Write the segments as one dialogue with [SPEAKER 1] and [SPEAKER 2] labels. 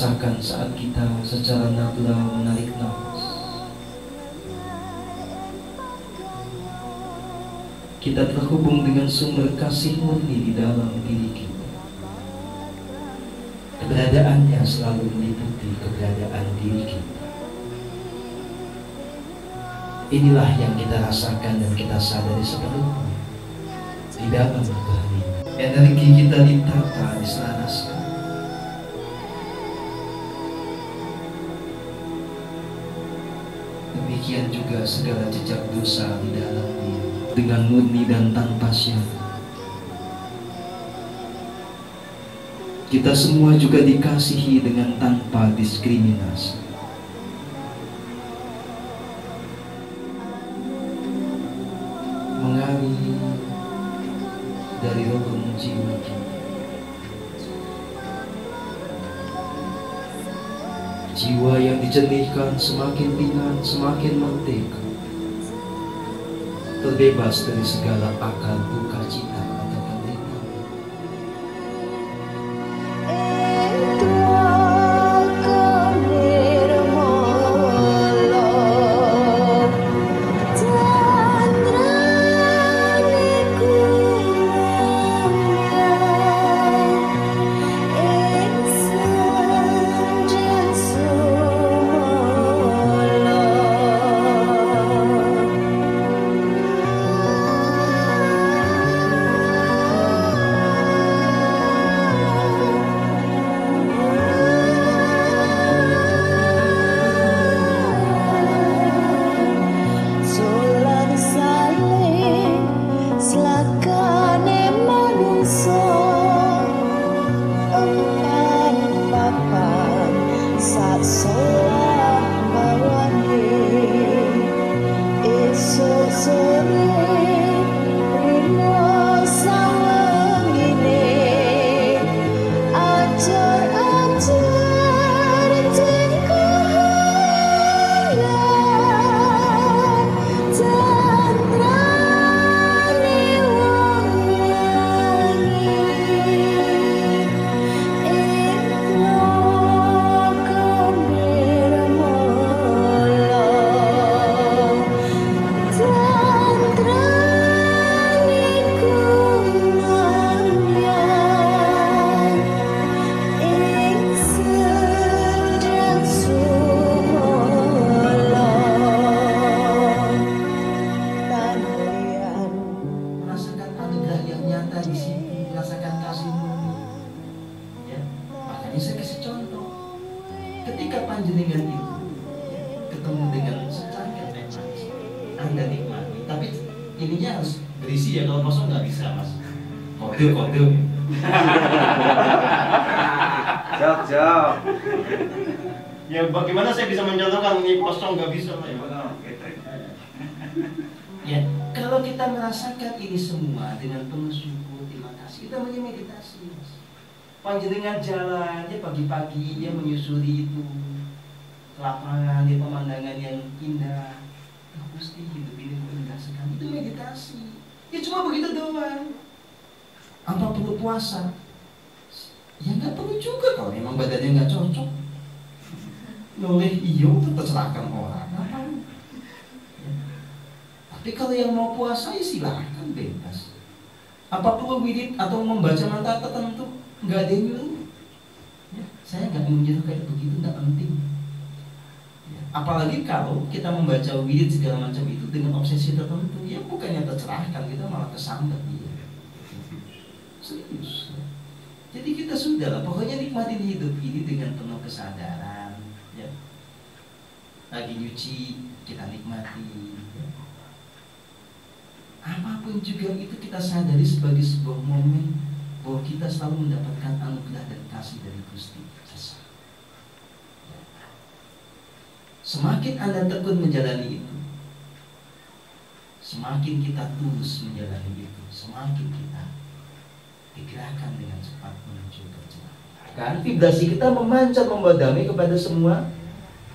[SPEAKER 1] rasakan saat kita secara natural menarik nafas. Kita terhubung dengan sumber kasih murni di dalam diri kita. Keberadaannya selalu meliputi keberadaan diri kita. Inilah yang kita rasakan dan kita sadari sepenuhnya di dalam keheningan. Energi kita ditata, diselaraskan. Demikian juga segala jejak dosa di dalam diri dengan murni dan tanpa syarat. Kita semua juga dikasihi dengan tanpa diskriminasi. Mengalir dari relung jiwa kita. Jiwa yang dijernihkan semakin ringan, semakin merdeka, terbebas dari segala akar duka cita atau penderitaan. Saya kasih contoh, ketika panjenengan itu ketemu dengan secangkir teh manis, Anda nikmati, tapi ininya harus berisi ya, kalau kosong nggak bisa mas. Kode.
[SPEAKER 2] Jawab.
[SPEAKER 3] Ya bagaimana saya bisa mencontohkan ini kosong nggak bisa pak?
[SPEAKER 1] Ya, kalau kita merasakan ini semua dengan penuh syukur, terima kasih, kita meditasi mas. Panjenengan jalan, dia pagi-pagi dia menyusuri itu lapangan, dia pemandangan yang indah. Oh, Gusti, hidup ini indah sekali. Itu meditasi. Ya cuma begitu doang. Apa perlu puasa? Ya nggak perlu juga kalau memang badannya nggak cocok. Noleh iyo terserahkan orang. Ngapain? Ya. Tapi kalau yang mau puasa ya silahkan bebas. Apa perlu wirid atau membaca mantra tertentu? Nggak ada yang nyuruh. Ya, saya nggak menyuruh kayak begitu, nggak penting. Ya, apalagi kalau kita membaca wirid segala macam itu dengan obsesi tertentu, ya bukannya tercerahkan, kita malah kesambat dia. Serius. Ya. Jadi kita sudah lah, pokoknya nikmatin hidup ini dengan penuh kesadaran. Ya. Lagi nyuci, kita nikmati. Ya. Apapun juga itu kita sadari sebagai sebuah momen bahwa kita selalu mendapatkan anugerah dan kasih dari Gusti. Semakin Anda tekun menjalani itu, semakin kita tulus menjalani itu, semakin kita digerakkan dengan cepat menuju pencerahan. Kan vibrasi kita memancar, membawa damai kepada semua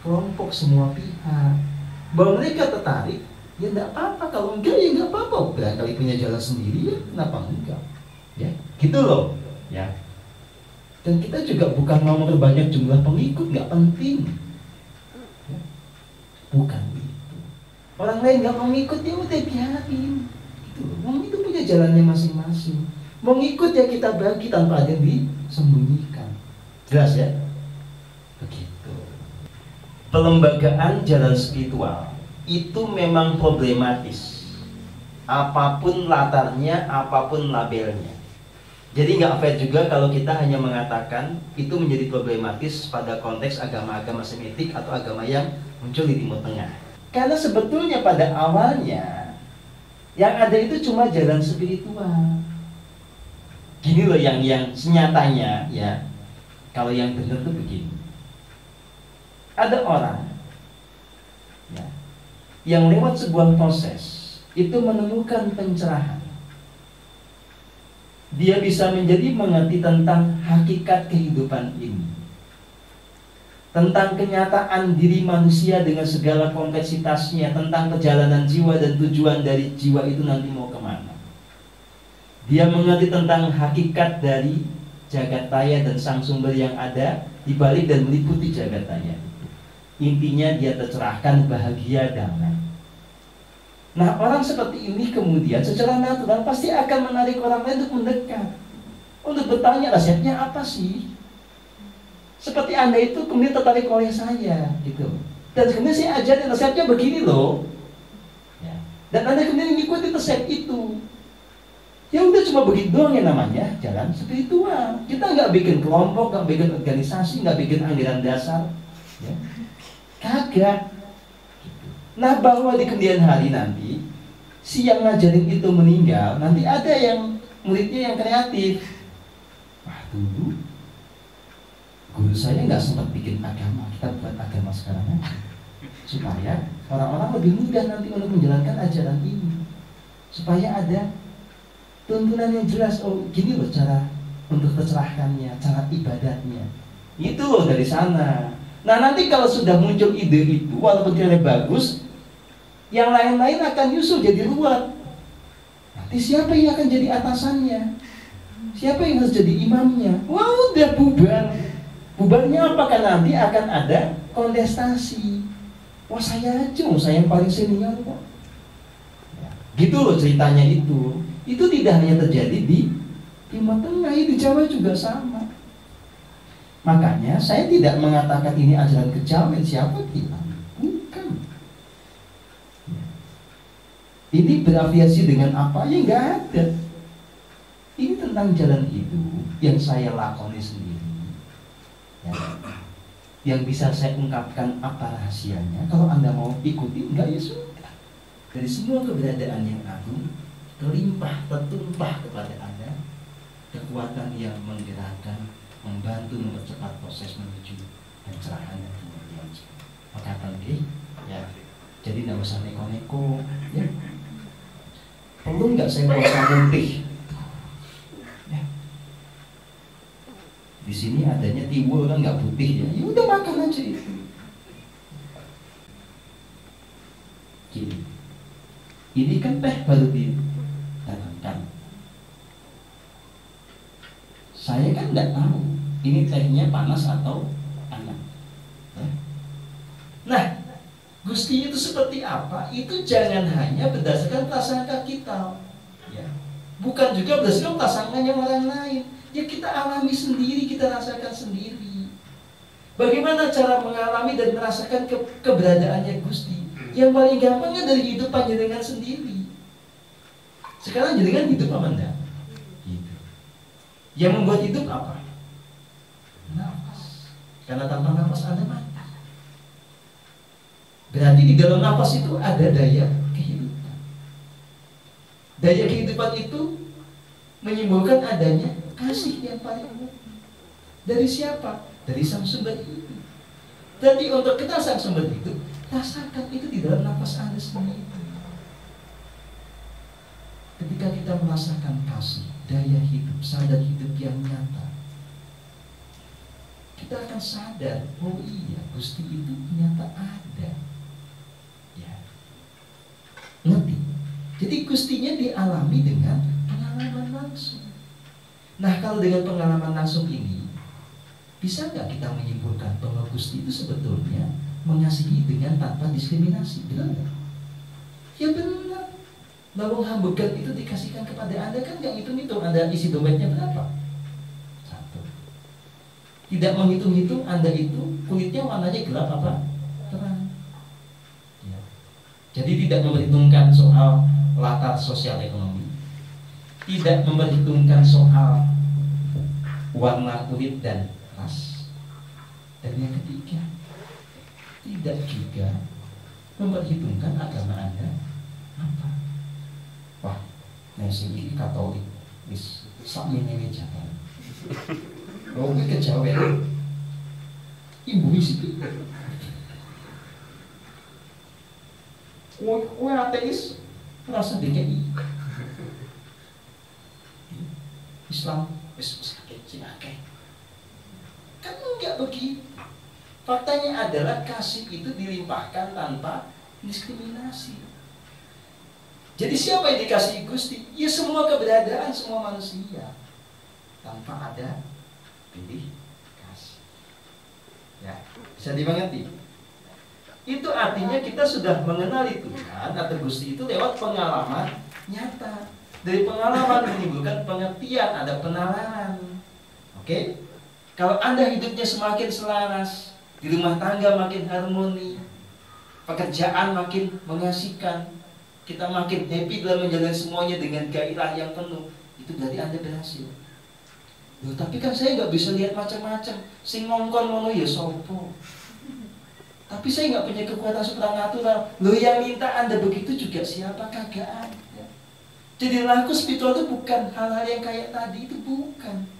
[SPEAKER 1] kelompok, semua pihak. Bahwa mereka tertarik, ya enggak apa-apa. Kalau enggak, ya enggak apa-apa. Barangkali punya jalan sendiri, ya kenapa enggak? Ya, gitu loh. Ya. Dan kita juga bukan mau memperbanyak jumlah pengikut, nggak penting. Bukan itu. Orang lain nggak mau ngikut, ya udah biarin. Gitu. Orang itu punya jalannya masing-masing. Mau ngikut ya kita bagi tanpa ada yang disembunyikan. Jelas ya? Begitu. Pelembagaan jalan spiritual itu memang problematis. Apapun latarnya, apapun labelnya. Jadi nggak fair juga kalau kita hanya mengatakan itu menjadi problematis pada konteks agama-agama Semitik atau agama yang muncul di Timur Tengah. Karena sebetulnya pada awalnya yang ada itu cuma jalan spiritual. Gini loh yang senyatanya ya. Kalau yang benar tuh begini. Ada orang ya, yang lewat sebuah proses itu menemukan pencerahan. Dia bisa menjadi mengerti tentang hakikat kehidupan ini, tentang kenyataan diri manusia dengan segala kompleksitasnya, tentang perjalanan jiwa dan tujuan dari jiwa itu nanti mau kemana. Dia mengerti tentang hakikat dari jagat raya dan sang sumber yang ada di balik dan meliputi jagat raya. Intinya dia tercerahkan, bahagia, damai. Nah, orang seperti ini kemudian secara natural pasti akan menarik orang lain untuk mendekat, untuk bertanya resepnya apa sih. Seperti Anda itu kemudian tertarik oleh saya, gitu. Dan kemudian saya ajarin resepnya begini loh. Ya. Dan Anda kemudian mengikuti resep itu. Ya udah cuma begitu doang yang namanya jalan spiritual. Kita nggak bikin kelompok, nggak bikin organisasi, nggak bikin aliran dasar. Ya. Kagak. Nah, bahwa di kemudian hari nanti si yang ngajarin itu meninggal, nanti ada yang muridnya yang kreatif. Wah, dulu guru saya nggak sempat bikin agama, kita buat agama sekarang aja, supaya orang-orang lebih mudah nanti untuk menjalankan ajaran ini, supaya ada tuntunan yang jelas. Oh, gini loh cara untuk tercerahkannya, cara ibadatnya. Itu loh dari sana. Nah, nanti kalau sudah muncul ide itu, walaupun tidak bagus, yang lain-lain akan nyusul jadi ruwet. Nanti siapa yang akan jadi atasannya? Siapa yang harus jadi imamnya? Wah, udah bubar. Bubarnya apa? Kan nanti akan ada kontestasi. Wah, saya aja, saya yang paling senior kok. Gitu loh ceritanya itu. Itu tidak hanya terjadi di Timur Tengah, di Jawa juga sama. Makanya saya tidak mengatakan ini ajaran kejawen. Siapa bilang? Bukan. Ini berafiliasi dengan apa? Ya nggak ada. Ini tentang jalan hidup yang saya lakoni sendiri. Ya. Yang bisa saya ungkapkan apa rahasianya. Kalau Anda mau ikuti, enggak ya sudah. Dari semua keberadaan yang agung, terlimpah, tertumpah kepada Anda kekuatan yang menggerakkan, membantu mempercepat proses menuju pencerahan dan kemudian. Maka ya. Jadi nggak usah neko-neko, ya. Perlu nggak saya puasa putih? Ya. Di sini adanya tiwul kan nggak putih ya. Ya udah makan aja itu. Gini. Ini kan teh baru ditanamkan. Saya kan nggak tahu ini tehnya panas atau hangat. Ya. Nah, Gusti itu seperti apa? Itu jangan hanya berdasarkan prasangka kita, ya. Bukan juga berdasarkan prasangka yang orang lain. Ya kita alami sendiri, kita rasakan sendiri. Bagaimana cara mengalami dan merasakan keberadaannya Gusti? Yang paling gampang kan dari hidup panjenengan sendiri. Sekarang jenengan hidup apa enggak? Hidup. Yang membuat hidup apa? Nafas. Karena tanpa nafas ada mati. Berarti di dalam nafas itu ada daya kehidupan. Daya kehidupan itu menyimbolkan adanya kasih yang paling murni. Dari siapa? Dari sang sumber hidup. Jadi untuk kita sang sumber hidup, rasakan itu di dalam nafas Anda sendiri. Ketika kita merasakan kasih, daya hidup, sadar hidup yang nyata, kita akan sadar, oh iya, Gusti itu ternyata ada. Ngerti? Jadi Gustinya dialami dengan pengalaman langsung. Nah, kalau dengan pengalaman langsung ini, Bisa nggak kita menyimpulkan bahwa Gusti itu sebetulnya mengasihi dengan tanpa diskriminasi? Benar nggak? Ya benar. Lawang hamburger itu dikasihkan kepada Anda kan nggak hitung-hitung Anda isi dompetnya berapa? Satu. Tidak menghitung-hitung Anda itu kulitnya warnanya gelap apa? Terang. Ya. Jadi tidak memperhitungkan soal latar sosial ekonomi, tidak memperhitungkan soal warna kulit dan ras. Dan yang ketiga, tidak juga memperhitungkan agama Anda apa. Wah, nasi ini Katolik, wis sak menene jalan. Oh, gue kejawen. Ibu situ. Kowe ateis rasa DKI. Islam wis akeh. Kan enggak begitu. Faktanya adalah kasih itu dilimpahkan tanpa diskriminasi. Jadi siapa yang dikasihi Gusti? Ya semua keberadaan, semua manusia, tanpa ada pilih kasih. Ya, bisa dimengerti. Itu artinya kita sudah mengenali Tuhan atau Gusti itu lewat pengalaman nyata. Dari pengalaman menimbulkan pengertian, ada penalaran. Oke? Kalau Anda hidupnya semakin selaras, di rumah tangga makin harmoni, pekerjaan makin mengasihkan, kita makin happy dalam menjalani semuanya dengan gairah yang penuh, itu berarti Anda berhasil. Loh, tapi kan saya nggak bisa lihat macam-macam. Sing ngongkon ngono ya sopo. Tapi saya nggak punya kekuatan supranatural. Loh, yang minta Anda begitu juga siapa? Kagak ada. Jadi laku spiritual itu bukan hal-hal yang kayak tadi, itu bukan.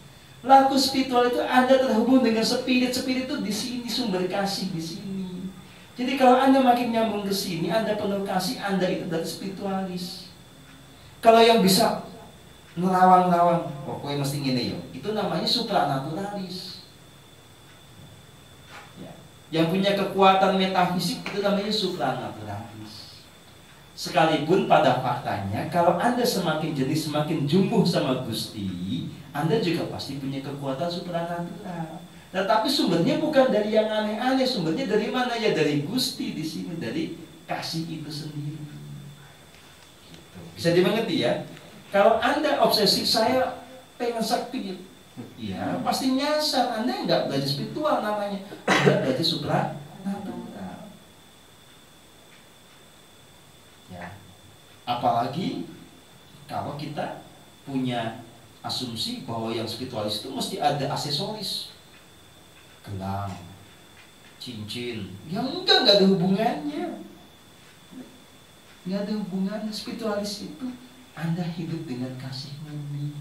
[SPEAKER 1] Laku spiritual itu Anda terhubung dengan spirit itu di sini, sumber kasih di sini. Jadi kalau Anda makin nyambung ke sini, Anda penuh kasih, Anda itu dari spiritualis. Kalau yang bisa ngelawang-lawang, pokoknya mesti gini yo, itu namanya supranaturalis. Ya. Yang punya kekuatan metafisik itu namanya supranaturalis. Sekalipun pada faktanya, kalau Anda semakin jadi semakin jumbuh sama Gusti, Anda juga pasti punya kekuatan supranatural. Tetapi sumbernya bukan dari yang aneh-aneh, sumbernya dari mana ya? Dari Gusti di sini, dari kasih itu sendiri. Gitu. Bisa dimengerti ya? Kalau Anda obsesif, saya pengen sakti, ya pasti nyasar. Anda nggak belajar spiritual namanya, Anda belajar supranatural. Ya. Apalagi kalau kita punya asumsi bahwa yang spiritualis itu mesti ada aksesoris, gelang, cincin, yang enggak ada hubungannya. Nggak ada hubungannya. Spiritualis itu Anda hidup dengan kasih murni,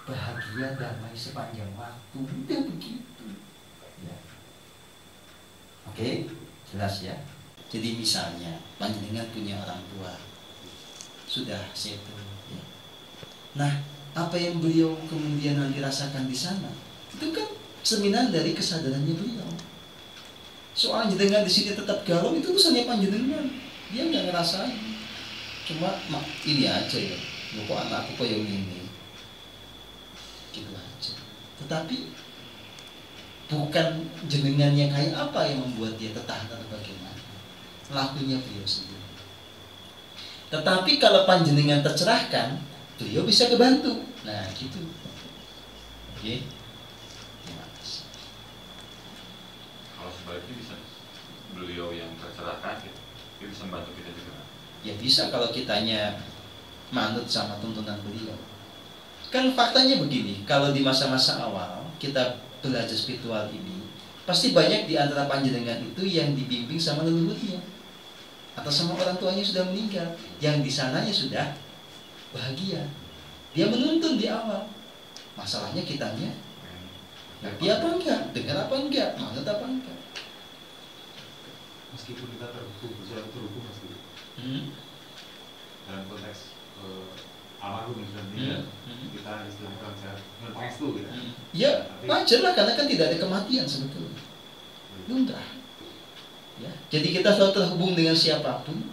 [SPEAKER 1] bahagia, damai sepanjang waktu. Udah begitu ya. Oke, jelas ya. Jadi misalnya panjenengan punya orang tua sudah seto ya. Nah, apa yang beliau kemudian nanti rasakan di sana itu kan cerminan dari kesadarannya beliau. Soal jenengan di sini tetap galau itu urusannya panjenengan. Dia nggak ngerasain. Cuma ini aja ya, kok anakku kayak gini, gitu aja. Tetapi bukan jenengannya kayak apa yang membuat dia tertahan atau bagaimana. Lakunya beliau sendiri. Tetapi kalau panjenengan tercerahkan, beliau bisa kebantu. Nah, gitu. Oke. Terima kasih.
[SPEAKER 4] Kalau sebaliknya bisa beliau yang tercerahkan, dia bisa membantu kita juga.
[SPEAKER 1] Ya bisa kalau kitanya manut sama tuntunan beliau. Kan faktanya begini, kalau di masa-masa awal kita belajar spiritual ini, pasti banyak di antara panjenengan itu yang dibimbing sama leluhurnya atau sama orang tuanya sudah meninggal, yang di sananya sudah bahagia. Dia menuntun di awal. Masalahnya kitanya ngerti apa enggak, dengar apa enggak, manut apa enggak.
[SPEAKER 5] Meskipun kita terhubung meskipun dalam konteks almarhum yang sudah meninggal, kita istilahkan dengan pengestu gitu.
[SPEAKER 1] Ya wajar lah, karena kan tidak ada kematian sebetulnya, lumrah. Ya, jadi kita selalu terhubung dengan siapapun,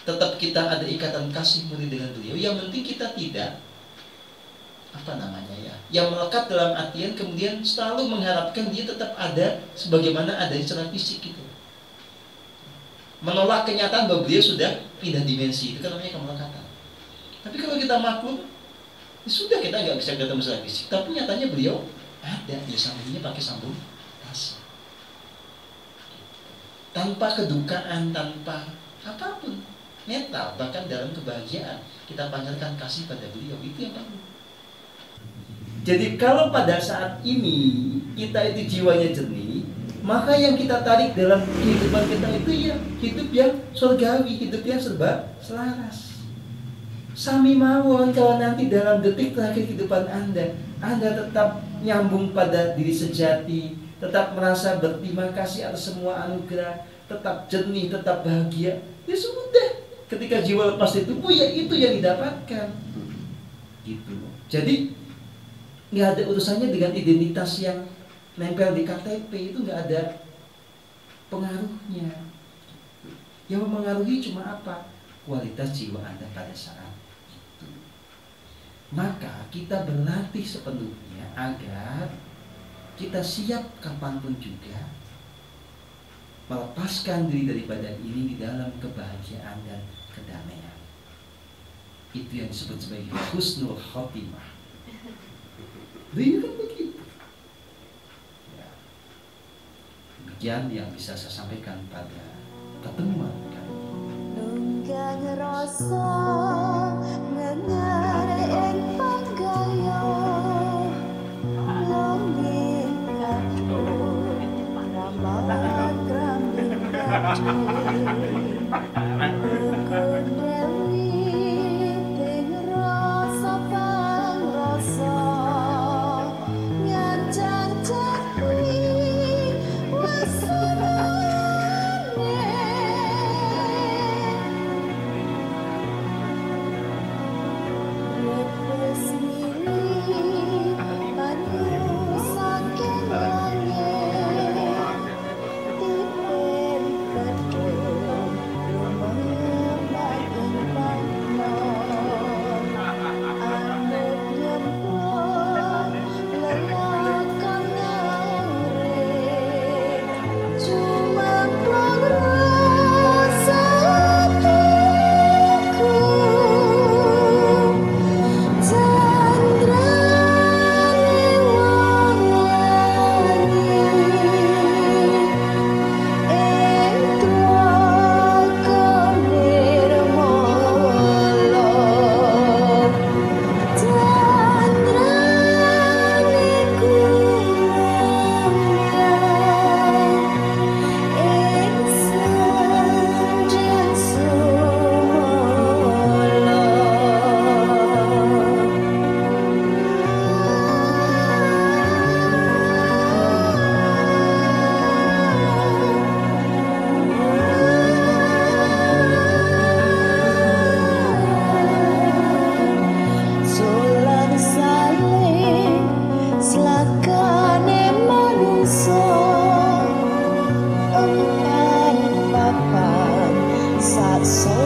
[SPEAKER 1] tetap kita ada ikatan kasih murni dengan beliau. Yang penting kita tidak apa namanya ya, yang melekat dalam artian kemudian selalu mengharapkan dia tetap ada sebagaimana adanya secara fisik gitu. Menolak kenyataan bahwa beliau sudah pindah dimensi, itu kan namanya kemelekatan. Tapi kalau kita maklum, ya sudah, kita nggak bisa ketemu secara fisik, tapi nyatanya beliau ada, ya sambungnya pakai sambung rasa, tanpa kedukaan, tanpa apapun, netral, bahkan dalam kebahagiaan kita panjatkan kasih pada beliau, itu yang perlu. Jadi kalau pada saat ini kita itu jiwanya jernih, maka yang kita tarik dalam kehidupan kita itu ya hidup yang surgawi, hidup yang serba selaras. Sami mawon kalau nanti dalam detik terakhir kehidupan Anda tetap nyambung pada diri sejati, tetap merasa berterima kasih atas semua anugerah, tetap jernih, tetap bahagia, ya sudah. Ketika jiwa lepas itu, ya itu yang didapatkan. Gitu. Jadi nggak ada urusannya dengan identitas yang nempel di KTP, itu nggak ada pengaruhnya. Yang mempengaruhi cuma apa? Kualitas jiwa Anda pada saat itu. Maka kita berlatih sepenuhnya agar kita siap kapanpun juga melepaskan diri daripada ini di dalam kebahagiaan dan kedamaian. Itu yang disebut sebagai husnul khotimah. Ini kan begitu. Ya. Demikian yang bisa saya sampaikan pada pertemuan kali ini.
[SPEAKER 6] Nunggang rasa ngengar ing panggaya longing kaku rambat rambing so